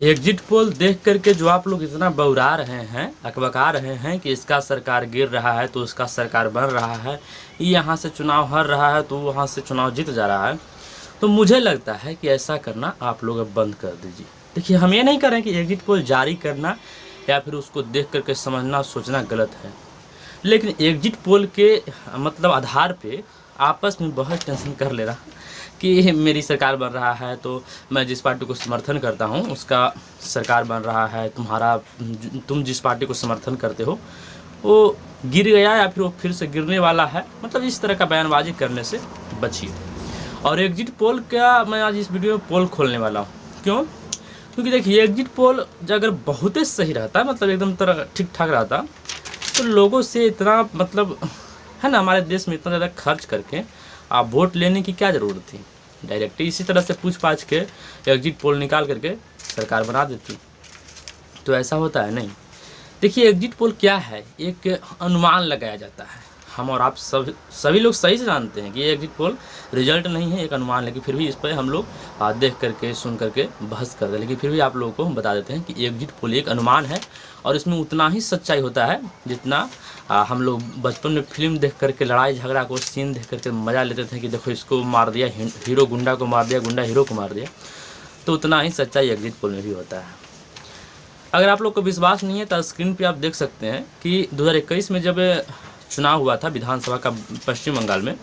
Exit poll देख करके जो आप लोग इतना बौरा रहे हैं, अकबका रहे हैं कि इसका सरकार गिर रहा है तो उसका सरकार बढ़ रहा है, यहाँ से चुनाव हार रहा है तो वहाँ से चुनाव जीत जा रहा है, तो मुझे लगता है कि ऐसा करना आप लोग अब बंद कर दीजिए। देखिए, हम ये नहीं कर रहे हैं कि एग्जिट पोल जारी करना या फिर उसको देख करके समझना सोचना गलत है, लेकिन एग्जिट पोल के मतलब आधार पे आपस में बहुत टेंशन कर ले रहा कि मेरी सरकार बन रहा है तो मैं जिस पार्टी को समर्थन करता हूँ उसका सरकार बन रहा है, तुम जिस पार्टी को समर्थन करते हो वो गिर गया या फिर वो फिर से गिरने वाला है, मतलब इस तरह का बयानबाजी करने से बचिए। और एग्जिट पोल का मैं आज इस वीडियो में पोल खोलने वाला हूँ। क्यों? क्योंकि देखिए, एग्जिट पोल अगर बहुत ही सही रहता है, मतलब एकदम तरह ठीक ठाक रहता, तो लोगों से इतना मतलब है ना, हमारे देश में इतना ज़्यादा खर्च करके आप वोट लेने की क्या ज़रूरत थी। डायरेक्ट इसी तरह से पूछ पाछ के एग्जिट पोल निकाल करके सरकार बना देती। तो ऐसा होता है नहीं। देखिए, एग्जिट पोल क्या है, एक अनुमान लगाया जाता है। हम और आप सभी लोग सही से जानते हैं कि ये एग्जिट पोल रिजल्ट नहीं है, एक अनुमान, लेकिन फिर भी इस पर हम लोग देख करके सुन करके बहस करते हैं। लेकिन फिर भी आप लोगों को हम बता देते हैं कि एग्जिट पोल एक अनुमान है और इसमें उतना ही सच्चाई होता है जितना हम लोग बचपन में फिल्म देख करके लड़ाई झगड़ा को सीन देख करके मज़ा लेते थे कि देखो इसको मार दिया, हीरो गुंडा को मार दिया, गुंडा हीरो को मार दिया। तो उतना ही सच्चाई एग्जिट पोल में भी होता है। अगर आप लोग को विश्वास नहीं है तो स्क्रीन पे आप देख सकते हैं कि 2021 में जब चुनाव हुआ था विधानसभा का पश्चिम बंगाल में,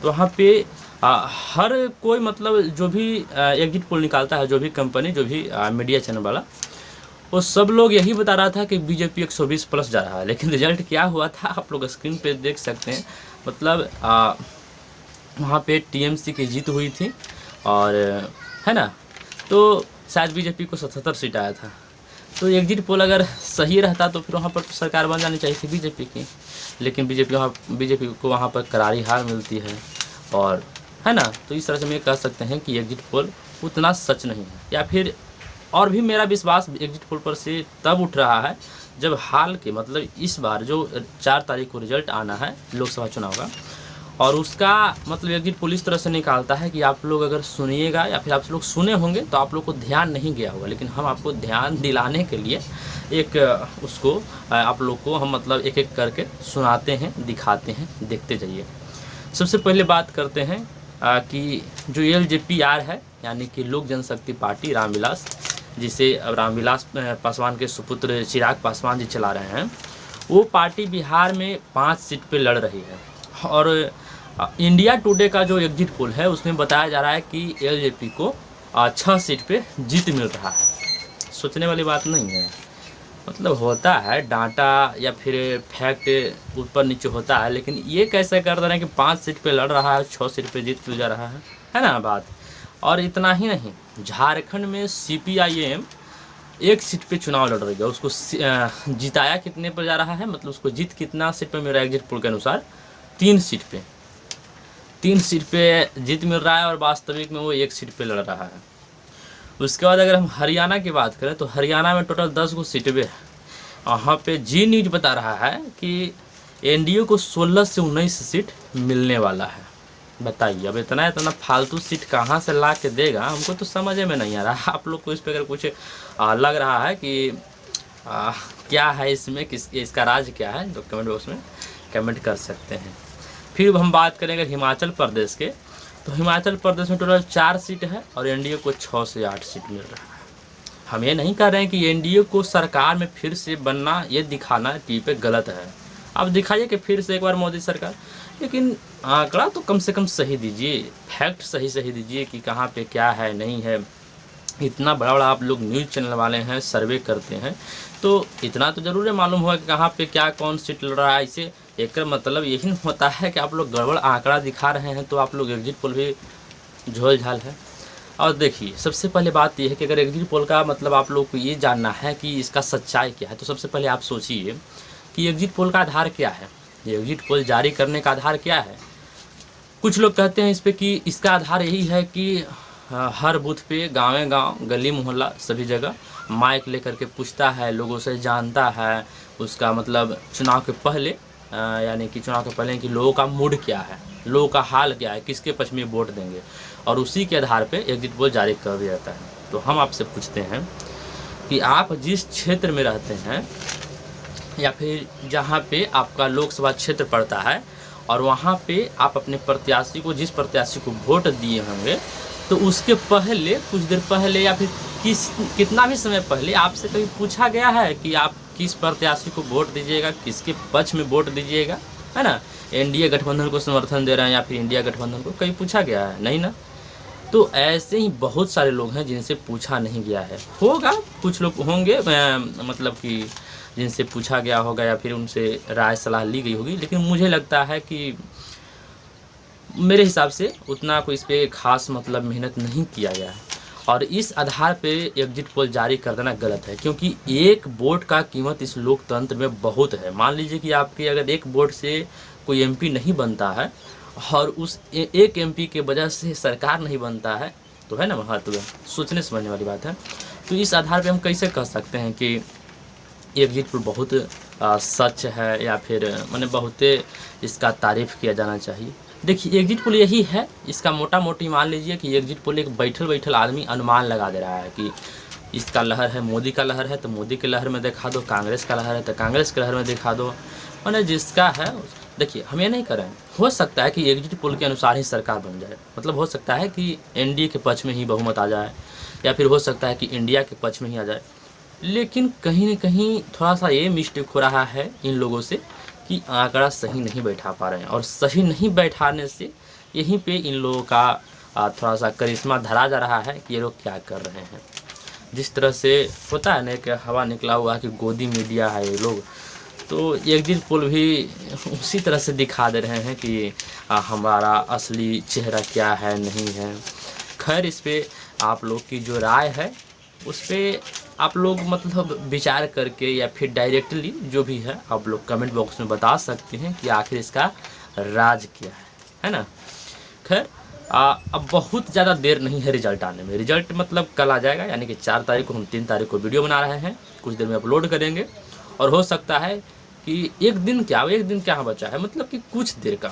तो वहाँ पे हर कोई मतलब जो भी एग्जिट पोल निकालता है, जो भी कंपनी, जो भी मीडिया चैनल वाला, वो सब लोग यही बता रहा था कि बीजेपी 120 प्लस जा रहा है। लेकिन रिजल्ट क्या हुआ था आप लोग स्क्रीन पे देख सकते हैं। मतलब वहाँ पे टीएमसी की जीत हुई थी और है ना, तो शायद बीजेपी को 77 सीट आया था। तो एग्जिट पोल अगर सही रहता तो फिर वहाँ पर तो सरकार बन जानी चाहिए थी बीजेपी की, लेकिन बीजेपी को वहाँ पर करारी हार मिलती है और है ना। तो इस तरह से हम कह सकते हैं कि एग्जिट पोल उतना सच नहीं है। या फिर और भी मेरा विश्वास एग्जिट पोल पर से तब उठ रहा है जब हाल के मतलब इस बार जो 4 तारीख को रिजल्ट आना है लोकसभा चुनाव का, और उसका मतलब एग्जिट पोल इस तरह से निकालता है कि आप लोग अगर सुनिएगा या फिर आप लोग सुने होंगे तो आप लोग को ध्यान नहीं गया होगा, लेकिन हम आपको ध्यान दिलाने के लिए एक उसको आप लोग को हम मतलब एक एक करके सुनाते हैं, दिखाते हैं, देखते जाइए। सबसे पहले बात करते हैं कि जो LJPR है यानी कि लोक जनशक्ति पार्टी रामविलास, जिसे अब रामविलास पासवान के सुपुत्र चिराग पासवान जी चला रहे हैं, वो पार्टी बिहार में 5 सीट पे लड़ रही है। और इंडिया टुडे का जो एग्जिट पोल है उसमें बताया जा रहा है कि LJP को 6 सीट पे जीत मिल रहा है। सोचने वाली बात नहीं है, मतलब होता है डाटा या फिर फैक्ट ऊपर नीचे होता है, लेकिन ये कैसे कर दे रहे हैं कि 5 सीट पे लड़ रहा है, 6 सीट पे जीत मिल जा रहा है ना बात। और इतना ही नहीं, झारखंड में CPIM 1 सीट पे चुनाव लड़ रही है, उसको जिताया कितने पर जा रहा है, मतलब उसको जीत कितना सीट पे मिल रहा है एग्जिट पोल के अनुसार, 3 सीट पे जीत मिल रहा है और वास्तविक में वो 1 सीट पे लड़ रहा है। उसके बाद अगर हम हरियाणा की बात करें तो हरियाणा में टोटल 10 गो सीटें हैं। वहाँ पे जी न्यूज बता रहा है कि NDA को 16 से 19 सीट मिलने वाला है। बताइए, अब इतना फालतू सीट कहाँ से ला के देगा, हमको तो समझ में नहीं आ रहा। आप लोग को इस पर अगर कुछ लग रहा है कि क्या है इसमें, इसका राज क्या है, तो कमेंट बॉक्स में कमेंट कर सकते हैं। फिर हम बात करेंगे हिमाचल प्रदेश के, तो हिमाचल प्रदेश में टोटल 4 सीट है और NDA को 6 से 8 सीट मिल रहा है। हम ये नहीं कह रहे हैं कि NDA को सरकार में फिर से बनना, ये दिखाना टीवी पे गलत है। आप दिखाइए कि फिर से एक बार मोदी सरकार, लेकिन आंकड़ा तो कम से कम सही दीजिए, फैक्ट सही दीजिए कि कहाँ पे क्या है नहीं है। इतना बड़ा आप लोग न्यूज़ चैनल वाले हैं, सर्वे करते हैं, तो इतना तो ज़रूर मालूम होगा कि कहाँ पे क्या कौन सीट लड़ रहा है। इसे एक मतलब यही होता है कि आप लोग गड़बड़ आंकड़ा दिखा रहे हैं तो आप लोग एग्जिट पोल भी झोल झाल है। और देखिए, सबसे पहले बात यह है कि अगर एग्जिट पोल का मतलब आप लोग को ये जानना है कि इसका सच्चाई क्या है, तो सबसे पहले आप सोचिए कि एग्जिट पोल का आधार क्या है, एग्जिट पोल जारी करने का आधार क्या है। कुछ लोग कहते हैं इस पर कि इसका आधार यही है कि हर बूथ पे गाँव गली मोहल्ला सभी जगह माइक लेकर के पूछता है, लोगों से जानता है उसका मतलब चुनाव के पहले, यानी कि चुनाव के पहले कि लोगों का मूड क्या है, लोगों का हाल क्या है, किसके पक्ष में वोट देंगे, और उसी के आधार पे एग्जिट पोल जारी कर दिया जाता है। तो हम आपसे पूछते हैं कि आप जिस क्षेत्र में रहते हैं या फिर जहाँ पे आपका लोकसभा क्षेत्र पड़ता है और वहाँ पे आप अपने प्रत्याशी को, जिस प्रत्याशी को वोट दिए होंगे, तो उसके पहले, कुछ देर पहले या फिर कितना भी समय पहले आपसे कभी पूछा गया है कि आप किस प्रत्याशी को वोट दीजिएगा, किसके पक्ष में वोट दीजिएगा, है ना? एनडीए गठबंधन को समर्थन दे रहे हैं या फिर इंडिया गठबंधन को, कभी पूछा गया है? नहीं ना। तो ऐसे ही बहुत सारे लोग हैं जिनसे पूछा नहीं गया है। होगा, कुछ लोग होंगे मतलब कि जिनसे पूछा गया होगा या फिर उनसे राय सलाह ली गई होगी, लेकिन मुझे लगता है कि मेरे हिसाब से उतना कोई इस पर खास मतलब मेहनत नहीं किया गया है। और इस आधार पे एग्जिट पोल जारी कर देना गलत है, क्योंकि एक वोट का कीमत इस लोकतंत्र में बहुत है। मान लीजिए कि आपके अगर एक वोट से कोई एमपी नहीं बनता है और उस एक एमपी के वजह से सरकार नहीं बनता है, तो है ना महत्व, सोचने समझने वाली बात है। तो इस आधार पे हम कैसे कह सकते हैं कि एग्जिट पोल बहुत सच है या फिर मैंने बहुत इसका तारीफ़ किया जाना चाहिए। देखिए, एग्जिट पोल यही है, इसका मोटा मोटी मान लीजिए कि एग्जिट पोल एक बैठल आदमी अनुमान लगा दे रहा है कि इसका लहर है, मोदी का लहर है तो मोदी के लहर में दिखा दो, कांग्रेस का लहर है तो कांग्रेस के लहर में दिखा दो, मैंने जिसका है। देखिए, हम ये नहीं करें, हो सकता है कि एग्जिट पोल के अनुसार ही सरकार बन जाए, मतलब हो सकता है कि एनडीए के पक्ष में ही बहुमत आ जाए या फिर हो सकता है कि इंडिया के पक्ष में ही आ जाए। लेकिन कहीं न कहीं थोड़ा सा ये मिस्टेक हो रहा है इन लोगों से कि आंकड़ा सही नहीं बैठा पा रहे हैं, और सही नहीं बैठाने से यहीं पे इन लोगों का थोड़ा सा करिश्मा धरा जा रहा है कि ये लोग क्या कर रहे हैं। जिस तरह से होता है ना कि हवा निकला हुआ कि गोदी मीडिया है ये लोग, तो एग्जिट पोल भी उसी तरह से दिखा दे रहे हैं कि हमारा असली चेहरा क्या है, नहीं है। खैर, इस पे आप लोग की जो राय है उस पर आप लोग मतलब विचार करके या फिर डायरेक्टली जो भी है आप लोग कमेंट बॉक्स में बता सकते हैं कि आखिर इसका राज क्या है ना। खैर, अब बहुत ज़्यादा देर नहीं है रिजल्ट आने में। रिजल्ट मतलब कल आ जाएगा, यानी कि 4 तारीख को। हम 3 तारीख को वीडियो बना रहे हैं, कुछ देर में अपलोड करेंगे, और हो सकता है कि एक दिन क्या बचा है, मतलब कि कुछ देर का।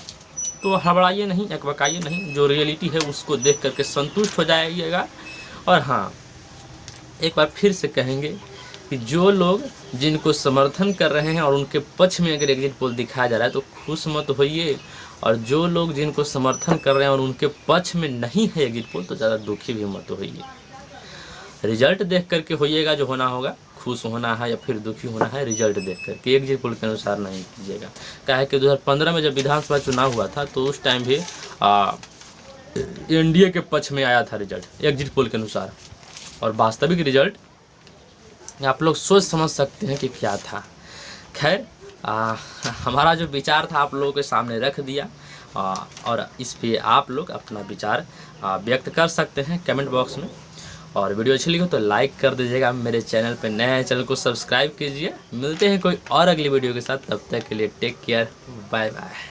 तो हड़बड़ाइए नहीं, अकबकाइए नहीं, जो रियलिटी है उसको देख करके संतुष्ट हो जाइएगा। और हाँ, एक बार फिर से कहेंगे कि जो लोग जिनको समर्थन कर रहे हैं और उनके पक्ष में अगर एग्जिट पोल दिखाया जा रहा है तो खुश मत होइए, और जो लोग जिनको समर्थन कर रहे हैं और उनके पक्ष में नहीं है एग्जिट पोल तो ज़्यादा दुखी भी मत होइए। रिजल्ट देख करके होइएगा जो होना होगा, खुश होना है या फिर दुखी होना है रिजल्ट देख करके, एग्जिट पोल के अनुसार नहीं कीजिएगा। क्या है कि 2015 में जब विधानसभा चुनाव हुआ था तो उस टाइम भी एनडीए के पक्ष में आया था रिजल्ट एग्जिट पोल के अनुसार, और वास्तविक रिजल्ट आप लोग सोच समझ सकते हैं कि क्या था। खैर, हमारा जो विचार था आप लोगों के सामने रख दिया, और इस पे आप लोग अपना विचार व्यक्त कर सकते हैं कमेंट बॉक्स में। और वीडियो अच्छी लगी हो तो लाइक कर दीजिएगा, मेरे चैनल पे नए हैं चैनल को सब्सक्राइब कीजिए। मिलते हैं कोई और अगली वीडियो के साथ, तब तक के लिए टेक केयर, बाय बाय।